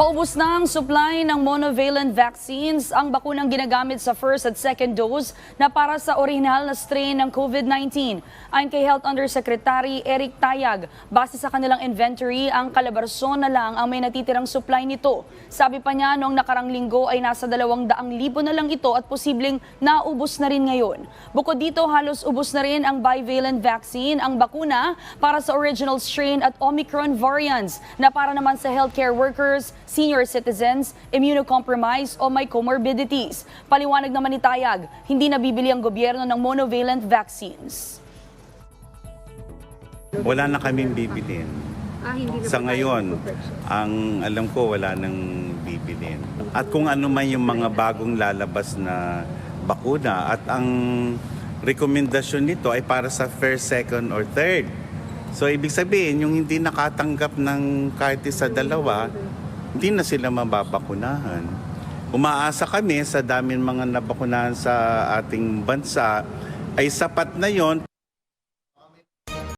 Paubos na ang supply ng monovalent vaccines, ang bakunang ginagamit sa first at second dose na para sa orihinal na strain ng COVID-19. Ayon kay Health Undersecretary Eric Tayag, base sa kanilang inventory, ang Calabarzon na lang ang may natitirang supply nito. Sabi pa niya, noong nakarang linggo ay nasa 200,000 na lang ito at posibleng naubos na rin ngayon. Bukod dito, halos ubos na rin ang bivalent vaccine, ang bakuna para sa original strain at Omicron variants na para naman sa healthcare workers, senior citizens, immunocompromised o may comorbidities. Paliwanag naman ni Tayag, hindi nabibili ang gobyerno ng monovalent vaccines. Wala na kaming bibilin. Sa ngayon, ang alam ko wala nang bibilin. At kung ano man yung mga bagong lalabas na bakuna at ang rekomendasyon nito ay para sa first, second or third. So ibig sabihin, yung hindi nakatanggap ng kahit isa dalawa, hindi na sila mababakunahan. Umaasa kami sa daming mga nabakunahan sa ating bansa ay sapat na yon